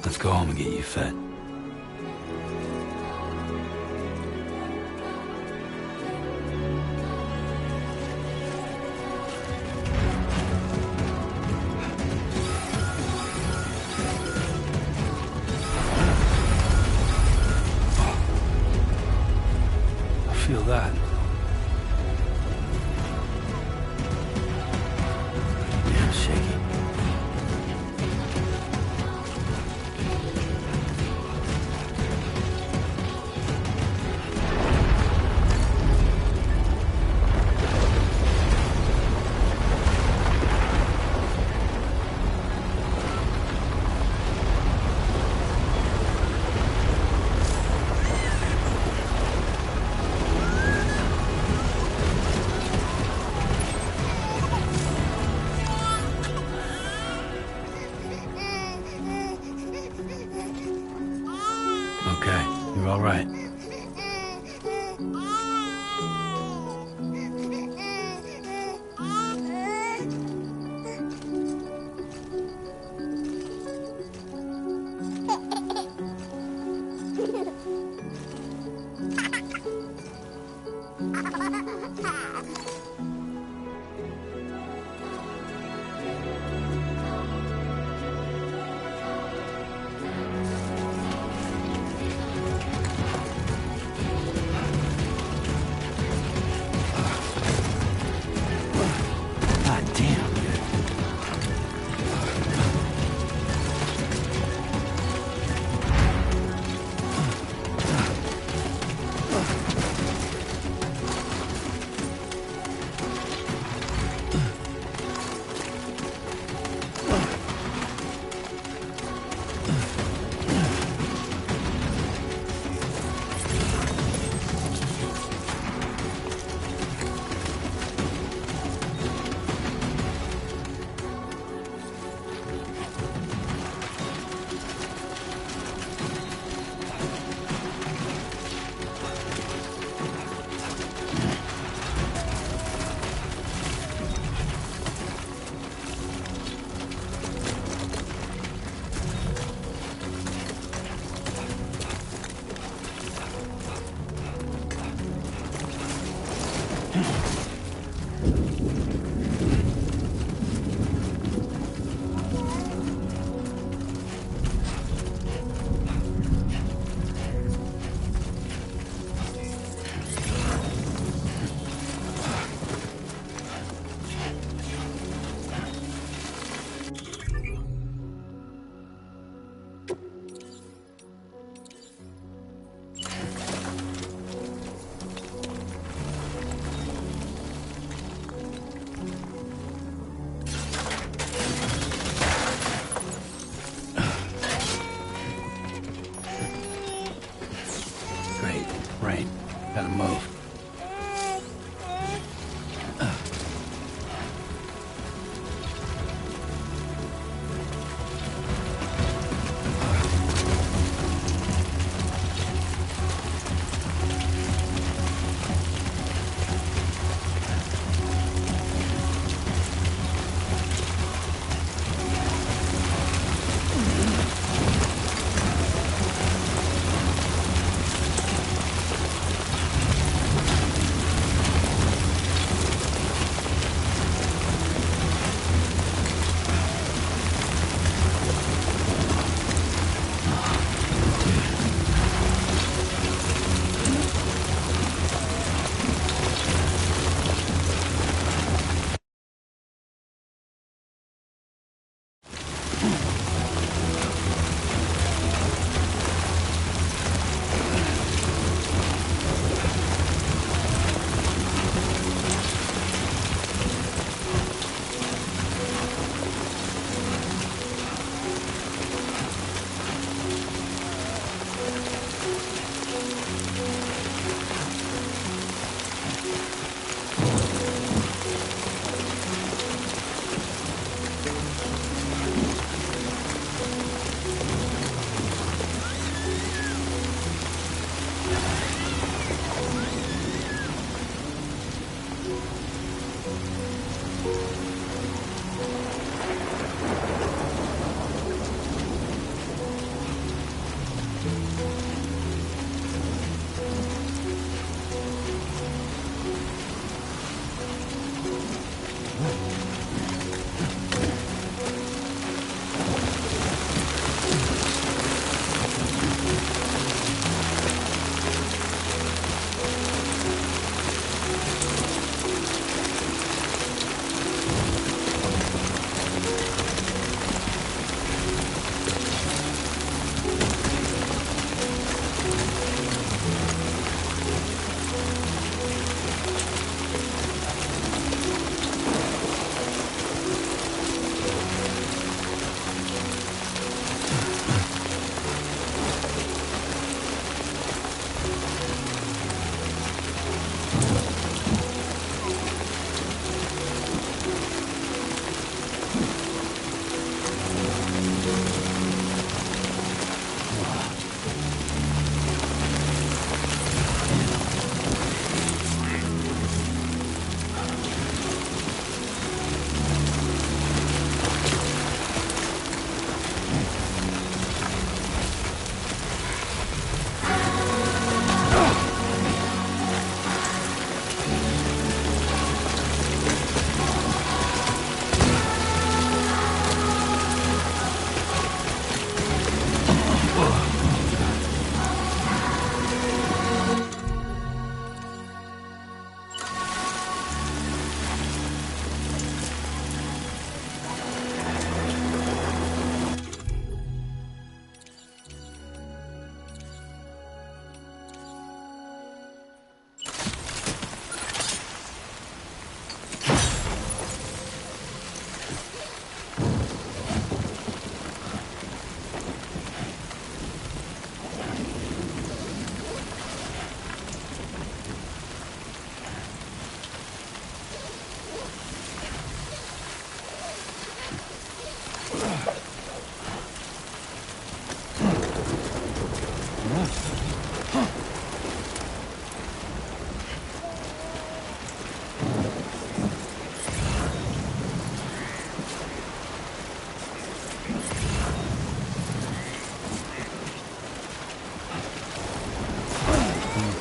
Let's go home and get you fed. I feel that. Damn shaky. Okay, you're all right. God damn. Great. Rain. Gotta move.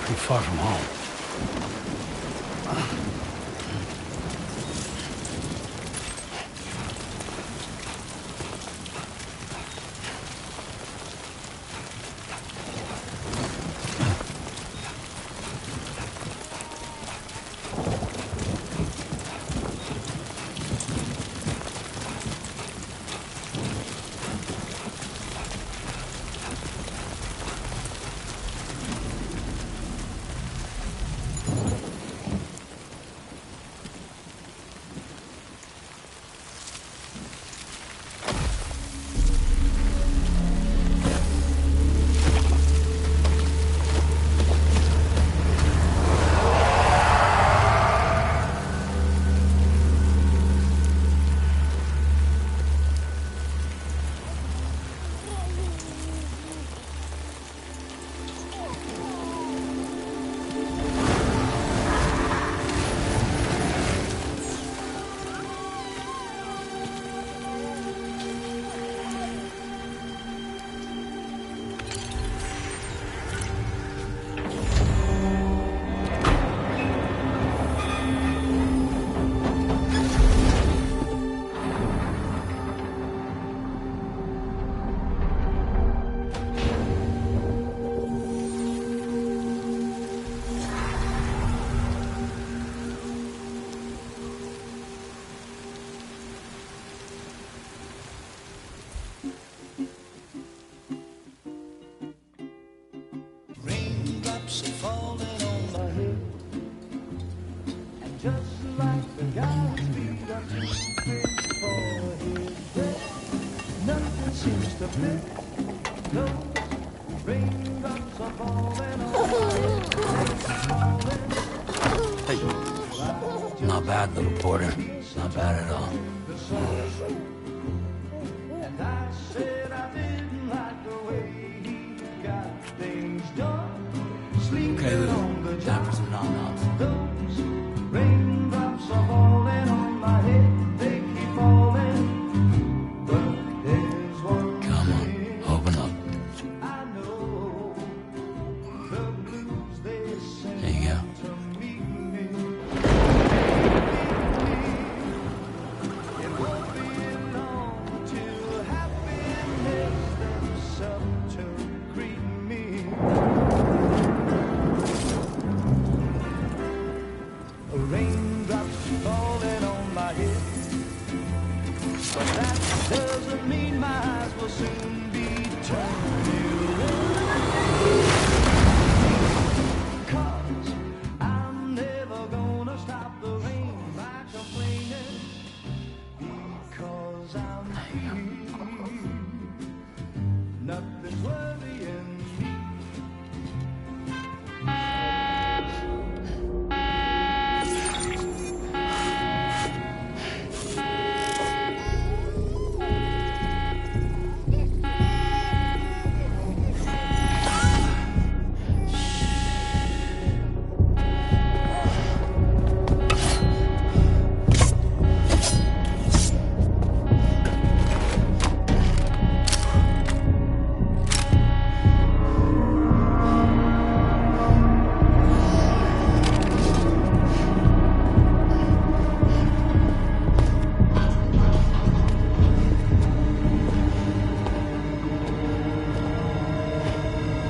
Pretty far from home. Hey. Not bad, little porter. Not bad at all. Okay, Lou. Time for some nom-noms. Come on, open up. There you go. Raindrops falling on my head, but that doesn't mean my eyes will soon be turning red. 'Cause I'm never gonna stop the rain by complaining, because I'm free. Nothing's worrying me.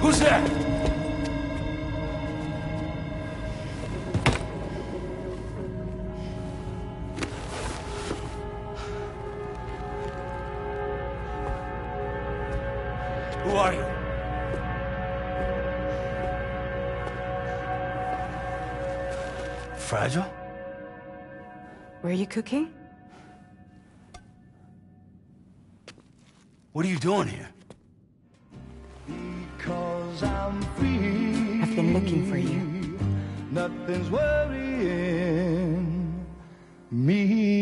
Who's there? Who are you? Fragile? Were you cooking? What are you doing here? Because I'm free. I've been looking for you. Nothing's worrying me.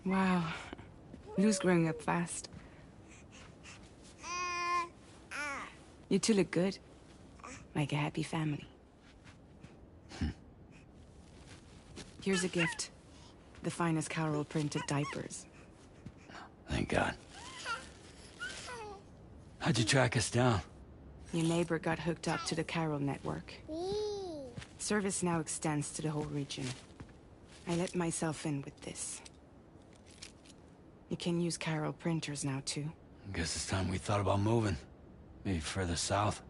Wow. Lou's growing up fast. You two look good. Like a happy family. Here's a gift. The finest Carol printed diapers. Thank God. How'd you track us down? Your neighbor got hooked up to the Carol network. Service now extends to the whole region. I let myself in with this. You can use Carol printers now, too. Guess it's time we thought about moving. Maybe further south.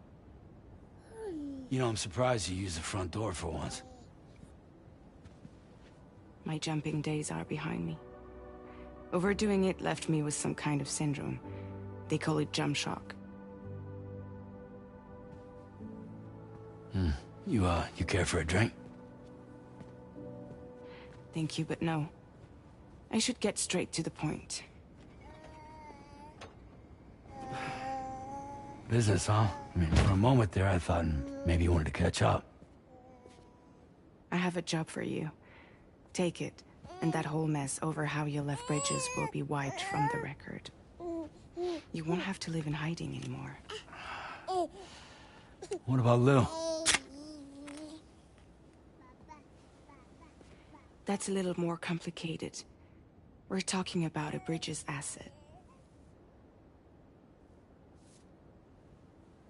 You know, I'm surprised you used the front door for once. My jumping days are behind me. Overdoing it left me with some kind of syndrome. They call it jump shock. You care for a drink? Thank you, but no. I should get straight to the point. Business, huh? I mean, for a moment there, I thought maybe you wanted to catch up. I have a job for you. Take it, and that whole mess over how you left Bridges will be wiped from the record. You won't have to live in hiding anymore. What about Lou? That's a little more complicated. We're talking about a Bridges asset.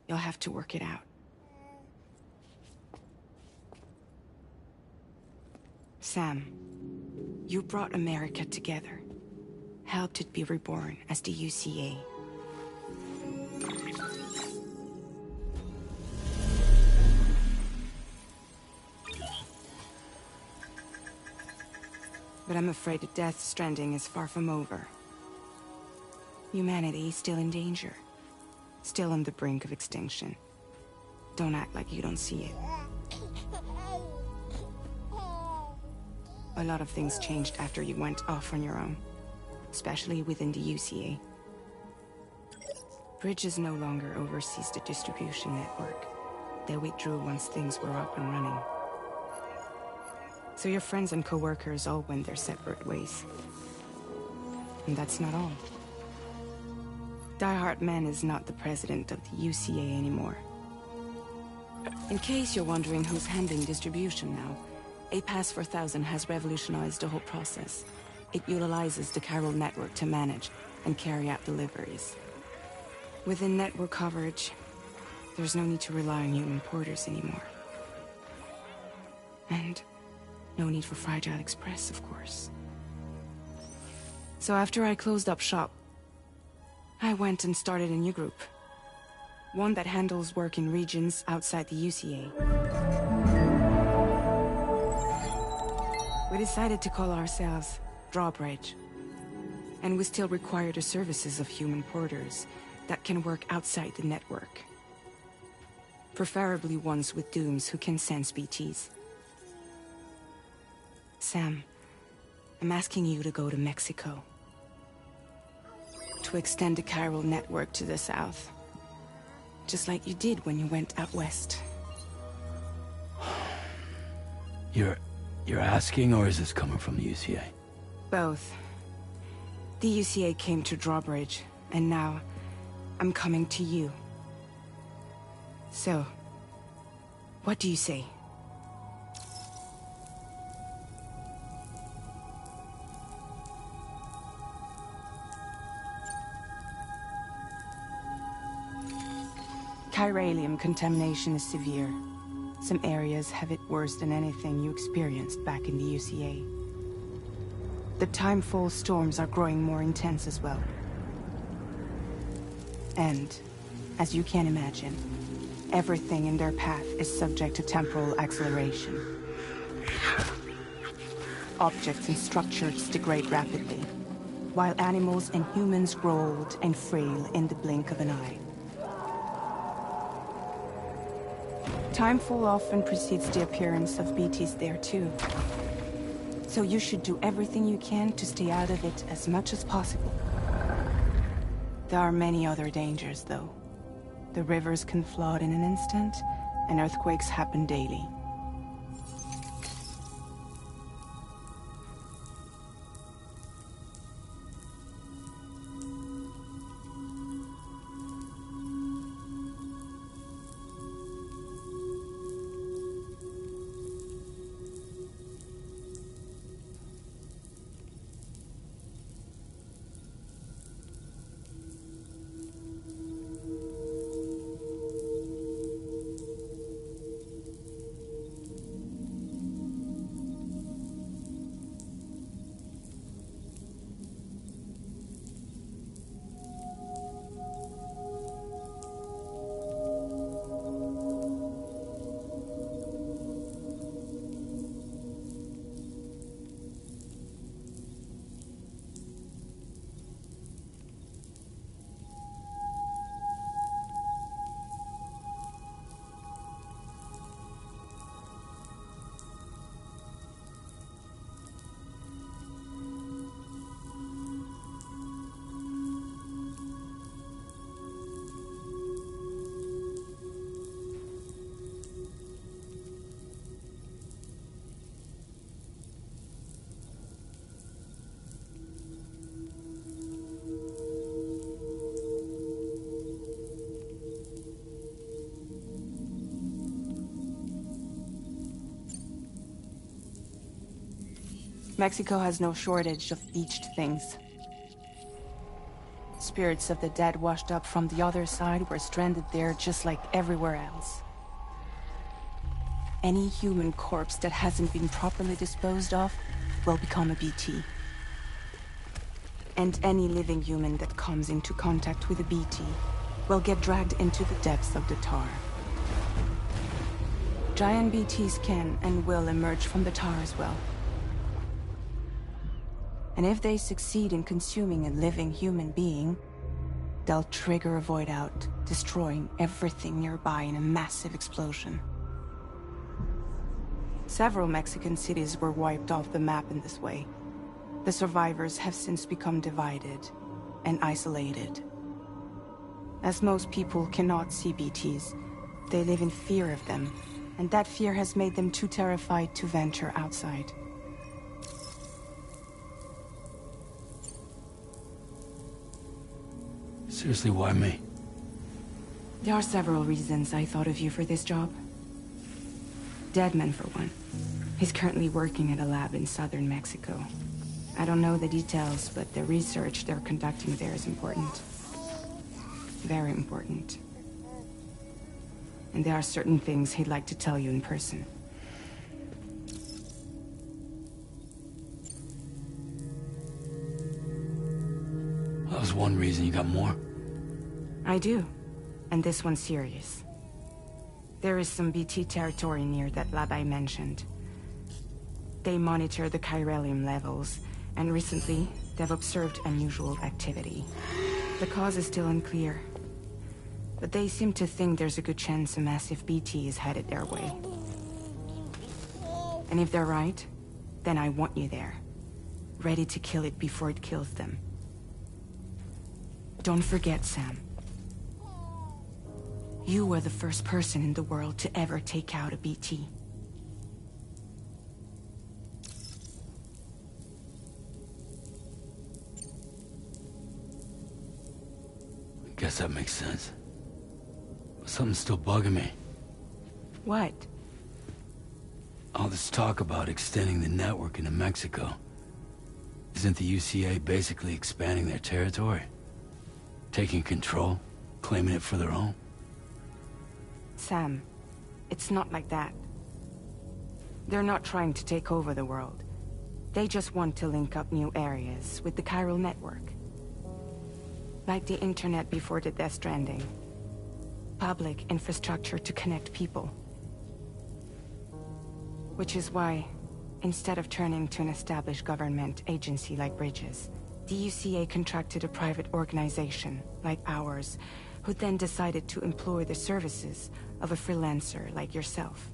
You'll have to work it out. Sam, you brought America together. Helped it be reborn as the UCA. But I'm afraid that Death Stranding is far from over. Humanity is still in danger. Still on the brink of extinction. Don't act like you don't see it. A lot of things changed after you went off on your own. Especially within the UCA. Bridges no longer oversees the distribution network. They withdrew once things were up and running. So your friends and co-workers all went their separate ways. And that's not all. Die Hard Man is not the president of the UCA anymore. In case you're wondering who's handling distribution now, A Pass for 1000 has revolutionized the whole process. It utilizes the Carol network to manage and carry out deliveries. Within network coverage, there's no need to rely on human porters anymore. And no need for Fragile Express, of course. So after I closed up shop, I went and started a new group. One that handles work in regions outside the UCA. We decided to call ourselves Drawbridge. And we still require the services of human porters that can work outside the network. Preferably ones with dooms who can sense BTs. Sam, I'm asking you to go to Mexico. To extend the Carol network to the south. Just like you did when you went out west. You're asking, or is this coming from the UCA? Both. The UCA came to Drawbridge, and now I'm coming to you. So, what do you say? Chiralium contamination is severe. Some areas have it worse than anything you experienced back in the UCA. The timefall storms are growing more intense as well. And, as you can imagine, everything in their path is subject to temporal acceleration. Objects and structures degrade rapidly, while animals and humans grow old and frail in the blink of an eye. Timefall often precedes the appearance of BTs there too. So you should do everything you can to stay out of it as much as possible. There are many other dangers, though. The rivers can flood in an instant, and earthquakes happen daily. Mexico has no shortage of beached things. Spirits of the dead washed up from the other side were stranded there just like everywhere else. Any human corpse that hasn't been properly disposed of will become a BT. And any living human that comes into contact with a BT will get dragged into the depths of the tar. Giant BTs can and will emerge from the tar as well. And if they succeed in consuming a living human being, they'll trigger a void out, destroying everything nearby in a massive explosion. Several Mexican cities were wiped off the map in this way. The survivors have since become divided and isolated. As most people cannot see BTs, they live in fear of them, and that fear has made them too terrified to venture outside. Seriously, why me? There are several reasons I thought of you for this job. Deadman, for one. He's currently working at a lab in southern Mexico. I don't know the details, but the research they're conducting there is important. Very important. And there are certain things he'd like to tell you in person. That was one reason. You got more? I do. And this one's serious. There is some BT territory near that lab I mentioned. They monitor the chiralium levels, and recently, they've observed unusual activity. The cause is still unclear, but they seem to think there's a good chance a massive BT is headed their way. And if they're right, then I want you there, ready to kill it before it kills them. Don't forget, Sam. You were the first person in the world to ever take out a BT. I guess that makes sense. But something's still bugging me. What? All this talk about extending the network into Mexico. Isn't the UCA basically expanding their territory? Taking control? Claiming it for their own? Sam, it's not like that. They're not trying to take over the world. They just want to link up new areas with the chiral network. Like the internet before the Death Stranding. Public infrastructure to connect people. Which is why, instead of turning to an established government agency like Bridges, the UCA contracted a private organization, like ours, who then decided to employ the services of a freelancer like yourself.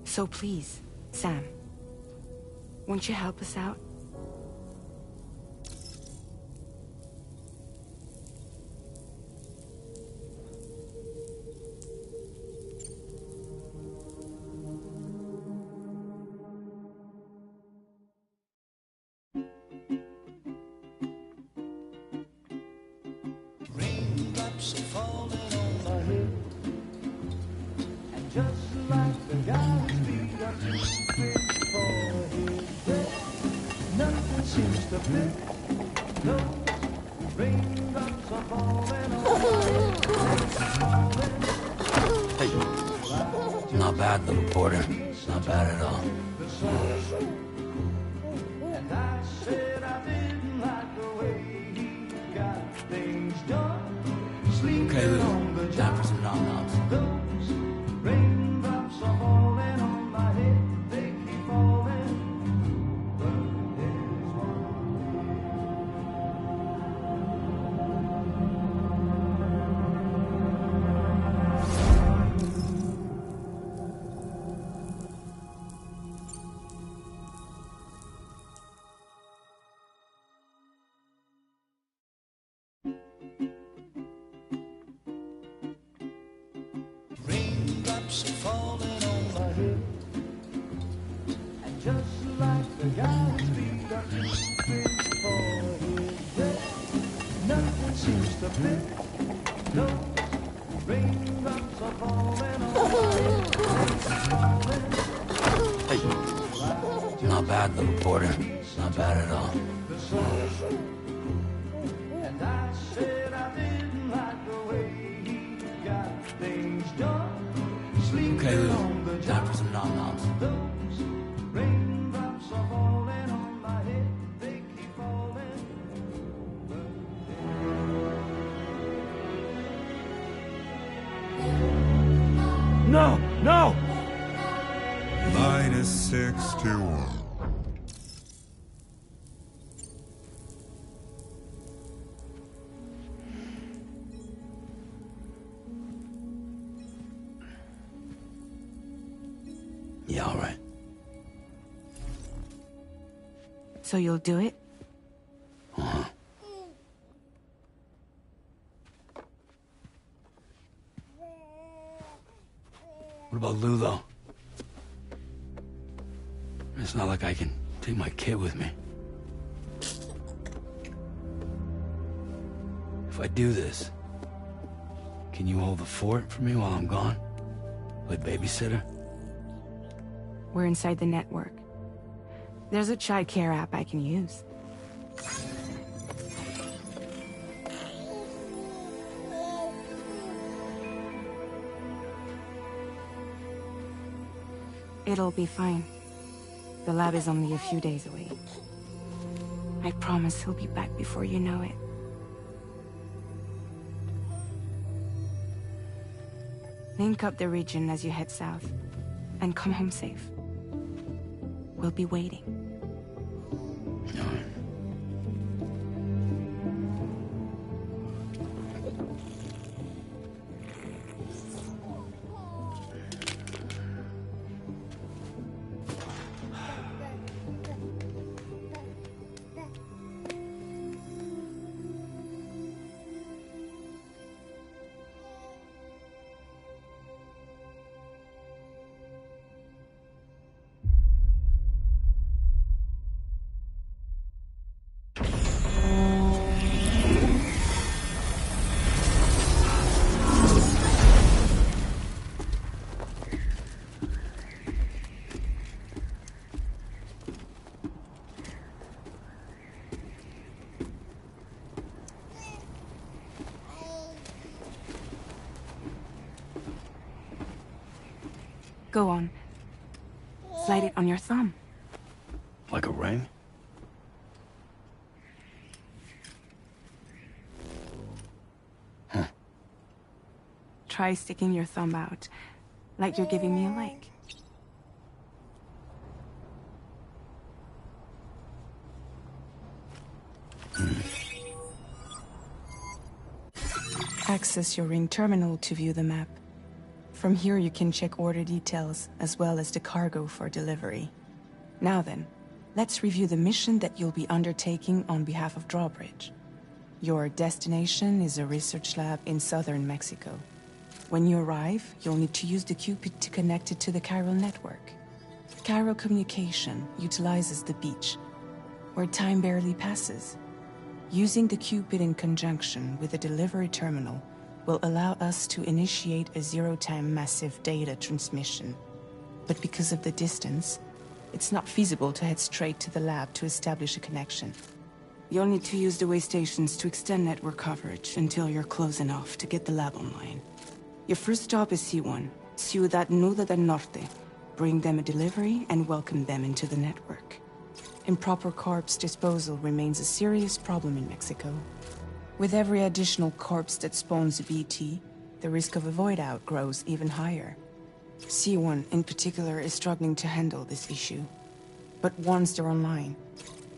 So please, Sam, won't you help us out? Raindrops are falling on my head, and just like the guy's feet are too big for his bed, nothing seems to fit. Those raindrops are falling on my head. Hey. Not bad, little porter. Not bad at all. And I said I didn't like the way he got things done. Okay, Lou. Time for some nom-noms. Those raindrops are falling on my head. They keep falling. But there's one. Raindrops are falling on my head, and just like the guy's feet are too big for his bed, nothing seems to fit. Those raindrops are falling on my head. Hey. Not bad, little Porter. Not bad at all. And I said I didn't like the way he got things done. Okay, Sleeping Lou. on the Time job. for some nom-noms. Those raindrops are falling on my head. They keep falling. No! No! -61. Yeah, all right. So you'll do it? Uh-huh. What about Lou, though? It's not like I can take my kid with me. If I do this, can you hold the fort for me while I'm gone? Play babysitter? We're inside the network. There's a child care app I can use. It'll be fine. The lab is only a few days away. I promise he'll be back before you know it. Link up the region as you head south, and come home safe. We'll be waiting. All right. Go on. Slide it on your thumb. Like a ring? Try sticking your thumb out, like you're giving me a like. Access your ring terminal to view the map. From here you can check order details, as well as the cargo for delivery. Now then, let's review the mission that you'll be undertaking on behalf of Drawbridge. Your destination is a research lab in southern Mexico. When you arrive, you'll need to use the Cupid to connect it to the chiral network. Chiral communication utilizes the beach, where time barely passes. Using the Cupid in conjunction with the delivery terminal will allow us to initiate a zero-time massive data transmission. But because of the distance, it's not feasible to head straight to the lab to establish a connection. You'll need to use the way stations to extend network coverage until you're close enough to get the lab online. Your first stop is C1, Ciudad Nuda del Norte. Bring them a delivery and welcome them into the network. Improper corpse disposal remains a serious problem in Mexico. With every additional corpse that spawns a BT, the risk of a void out grows even higher. C1 in particular is struggling to handle this issue. But once they're online,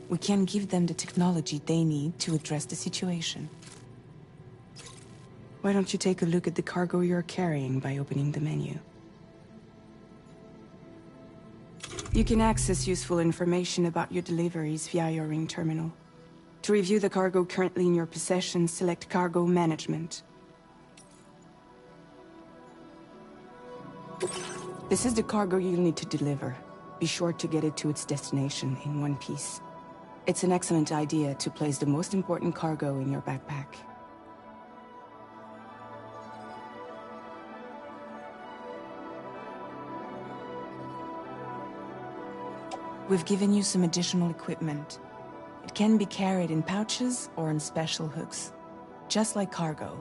we can give them the technology they need to address the situation. Why don't you take a look at the cargo you're carrying by opening the menu? You can access useful information about your deliveries via your ring terminal. To review the cargo currently in your possession, select Cargo Management. This is the cargo you'll need to deliver. Be sure to get it to its destination in one piece. It's an excellent idea to place the most important cargo in your backpack. We've given you some additional equipment. It can be carried in pouches or in special hooks, just like cargo.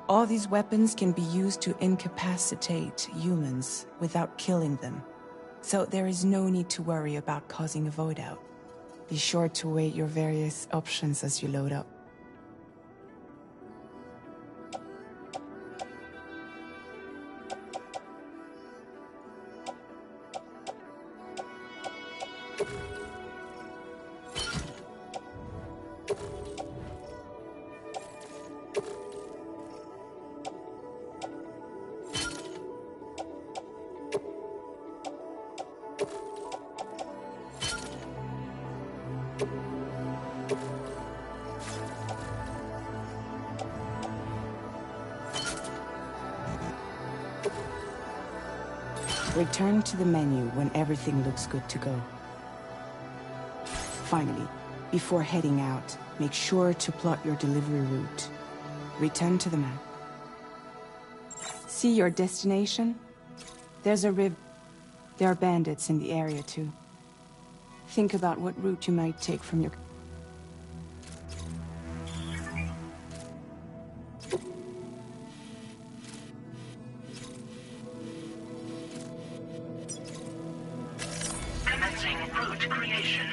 All these weapons can be used to incapacitate humans without killing them. So there is no need to worry about causing a void out. Be sure to weigh your various options as you load up. Return to the menu when everything looks good to go. Finally, before heading out, make sure to plot your delivery route. Return to the map. See your destination? There's a river. There are bandits in the area too. Think about what route you might take from your... Commencing route creation.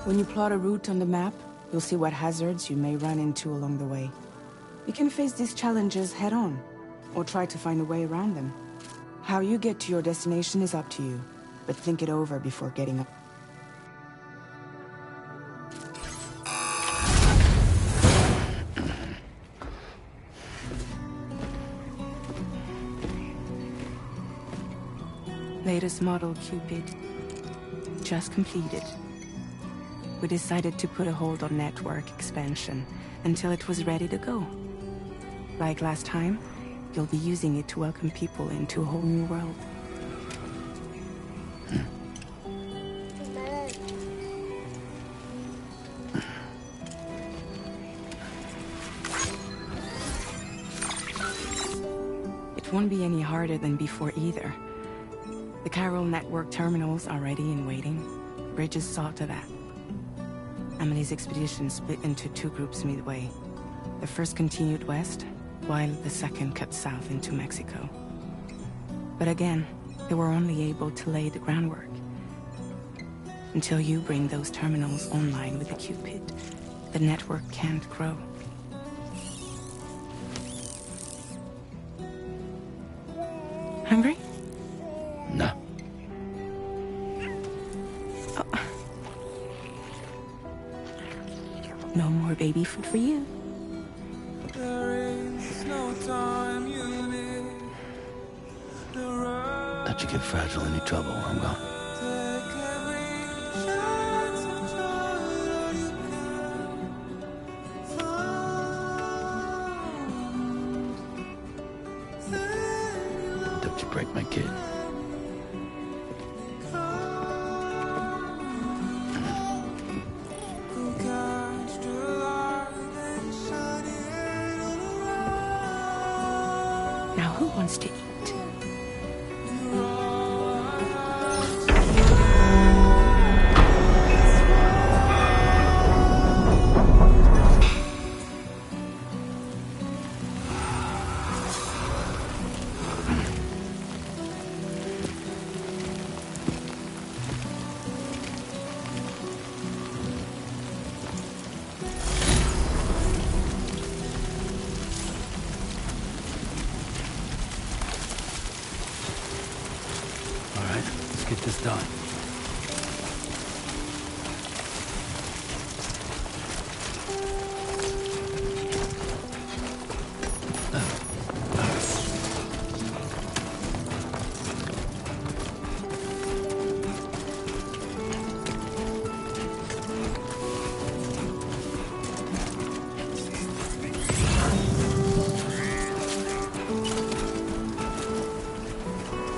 When you plot a route on the map, you'll see what hazards you may run into along the way. You can face these challenges head-on, or try to find a way around them. How you get to your destination is up to you, but think it over before getting up. Latest model Cupid. Just completed. We decided to put a hold on network expansion until it was ready to go. Like last time, you'll be using it to welcome people into a whole new world. It won't be any harder than before either. The Chiral network terminals are ready and waiting. Bridges saw to that. Emily's expedition split into two groups midway. The first continued west, while the second cut south into Mexico. But again, they were only able to lay the groundwork. Until you bring those terminals online with the Cupid, the network can't grow. Hungry? No. No more baby food for you. Let you get fragile any trouble, I'm gone. Don't you break my kid. Now who wants to eat? All right, let's get this done.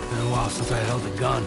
Been a while since I held a gun.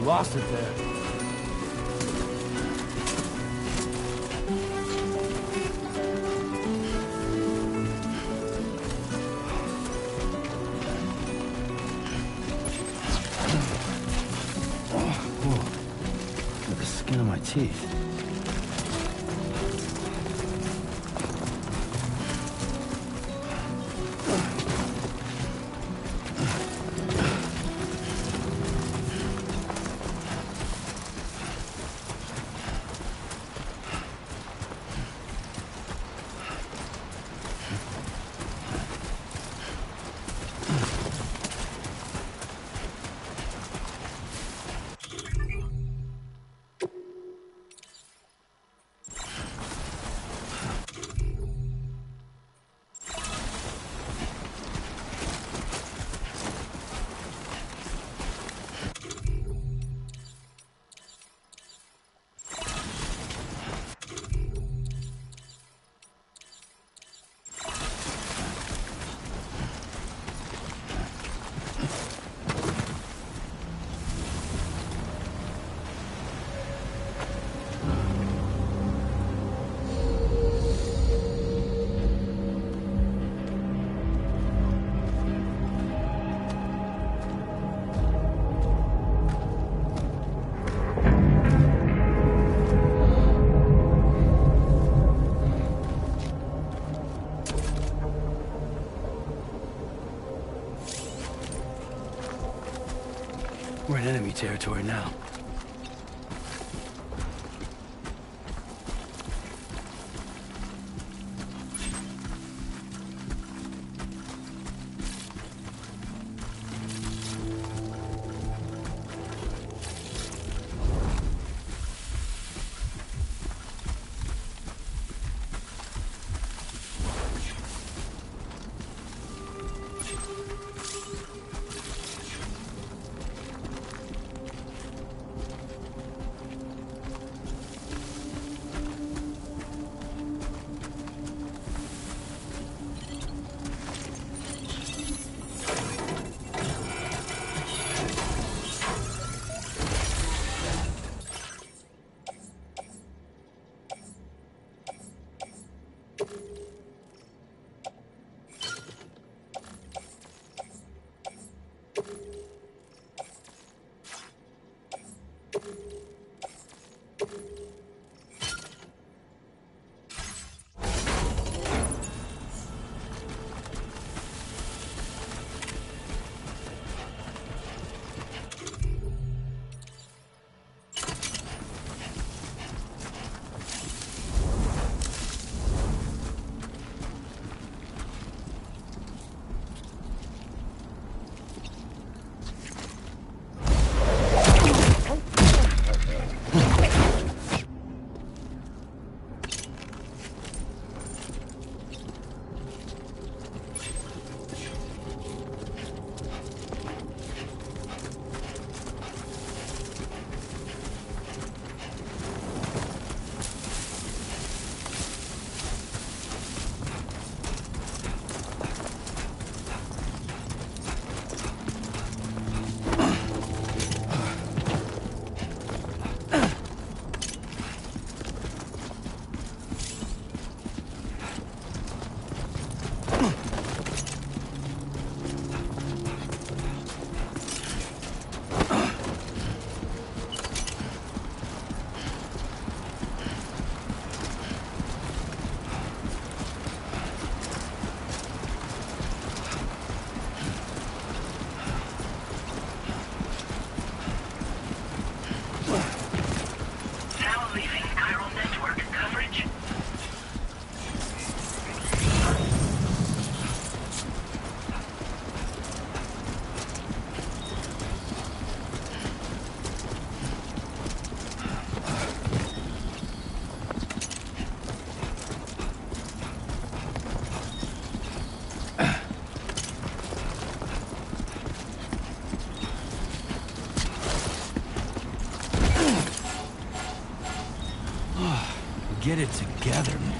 lost it there. Look at the skin of my teeth. We're in enemy territory now. Get it together, man.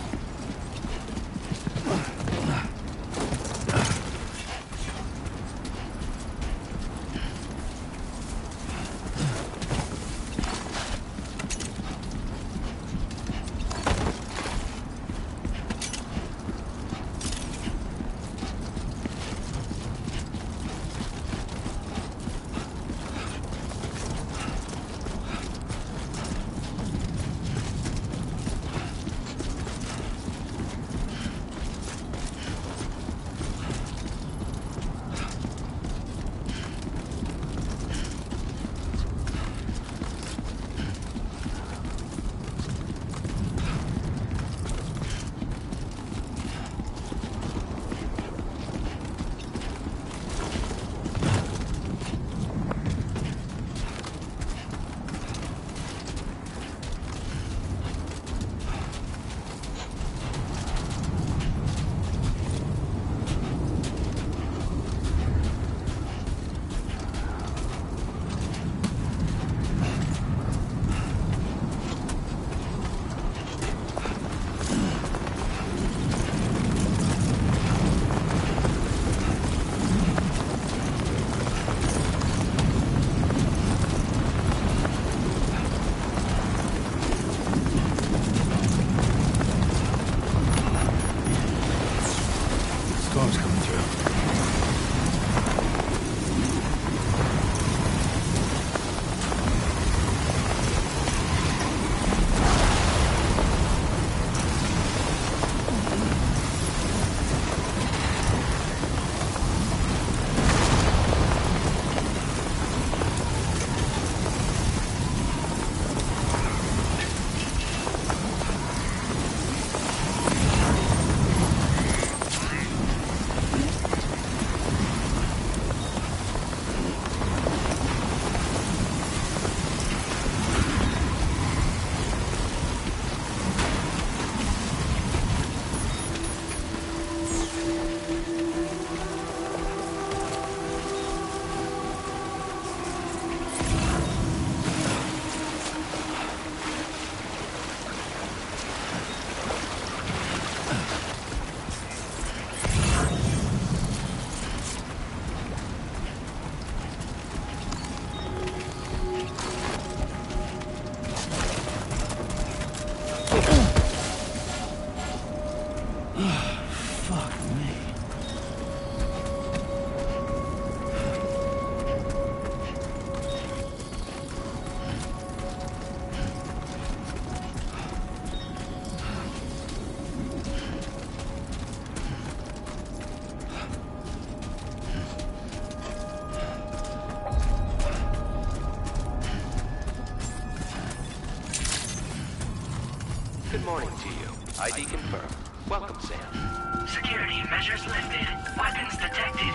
Good morning to you. ID confirmed. Welcome, Sam. Security measures lifted. Weapons detected.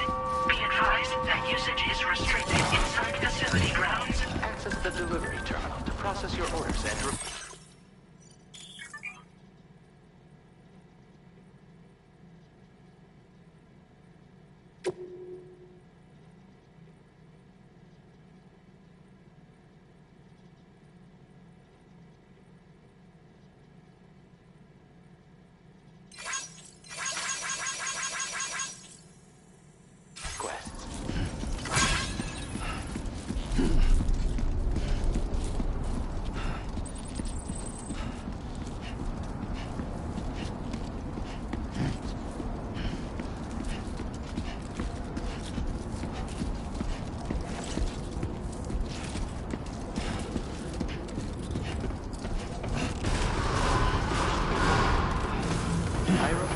Be advised that usage is restricted inside facility grounds. Access the delivery terminal to process your orders and...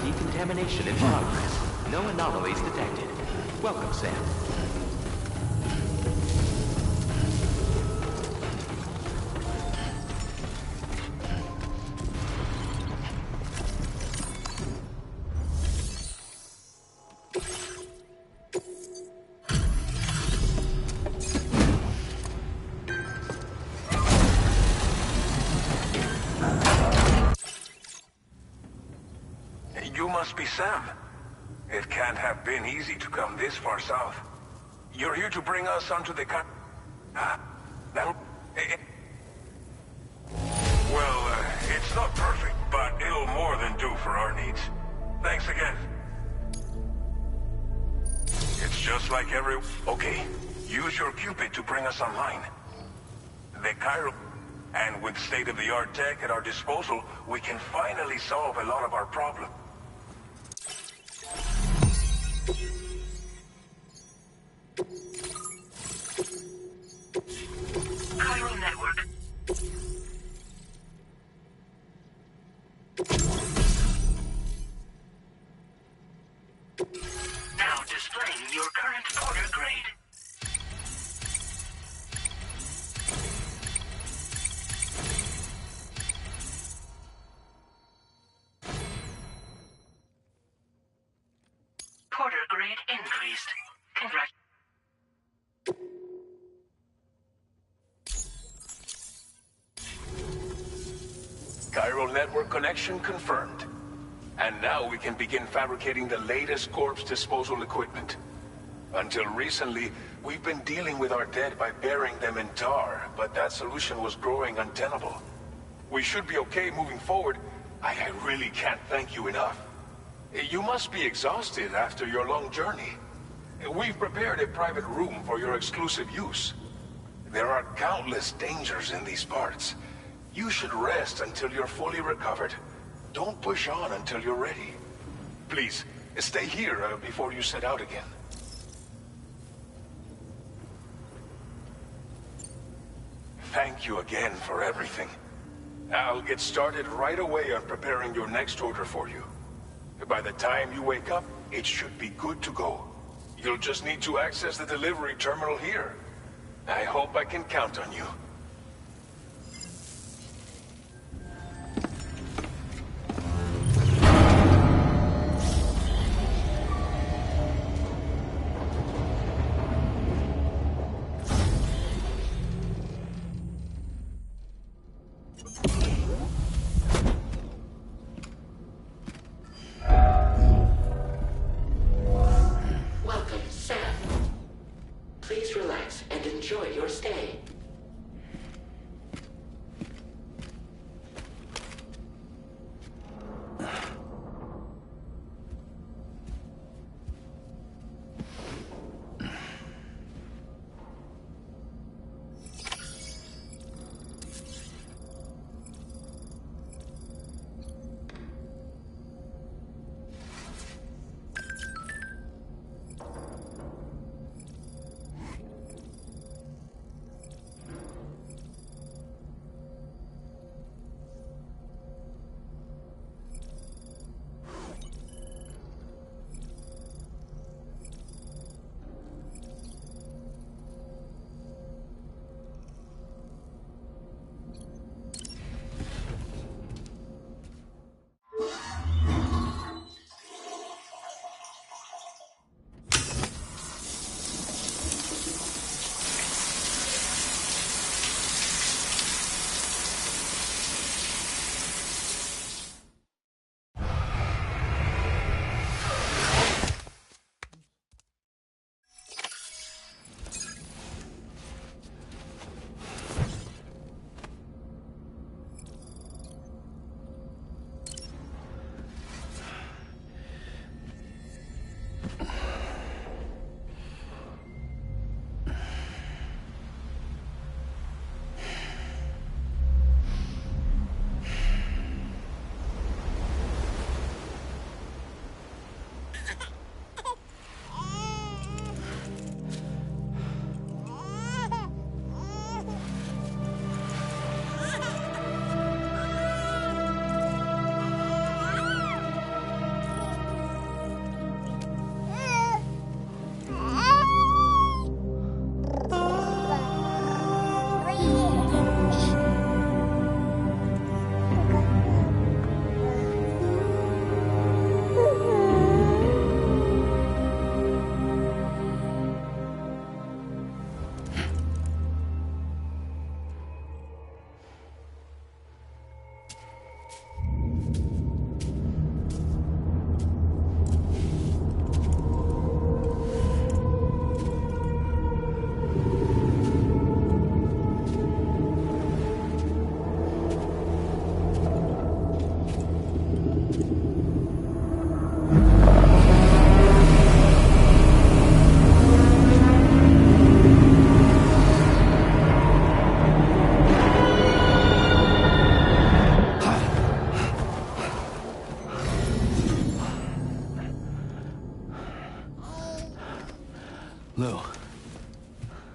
Decontamination in progress. No anomalies detected. Welcome, Sam. You must be Sam. It can't have been easy to come this far south. You're here to bring us onto the that'll... Well, it's not perfect, but it'll more than do for our needs. Thanks again. It's just like every... Okay, use your Cupid to bring us online. The Cairo... And with state-of-the-art tech at our disposal, we can finally solve a lot of our problems. Chiral network. Now displaying your current order grade. Porter grade increased. Congratulations. Chiral network connection confirmed. And now we can begin fabricating the latest corpse disposal equipment. Until recently, we've been dealing with our dead by burying them in tar, but that solution was growing untenable. We should be okay moving forward. I really can't thank you enough. You must be exhausted after your long journey. We've prepared a private room for your exclusive use. There are countless dangers in these parts. You should rest until you're fully recovered. Don't push on until you're ready. Please, stay here before you set out again. Thank you again for everything. I'll get started right away on preparing your next order for you. By the time you wake up, it should be good to go. You'll just need to access the delivery terminal here. I hope I can count on you. Welcome, Sam. Please relax and enjoy your stay.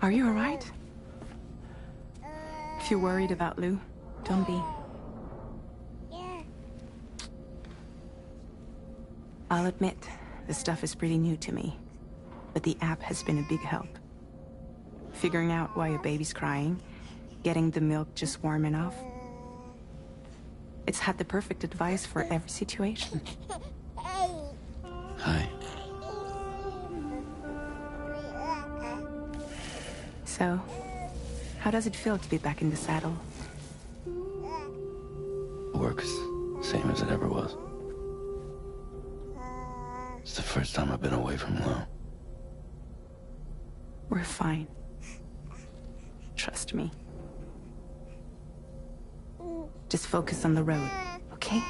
Are you alright? If you're worried about Lou, don't be. I'll admit, the stuff is pretty new to me, but the app has been a big help. Figuring out why a baby's crying, getting the milk just warm enough. It's had the perfect advice for every situation. Hi. So, how does it feel to be back in the saddle? Work's same as it ever was. It's the first time I've been away from Lou. We're fine. Trust me. Just focus on the road, okay?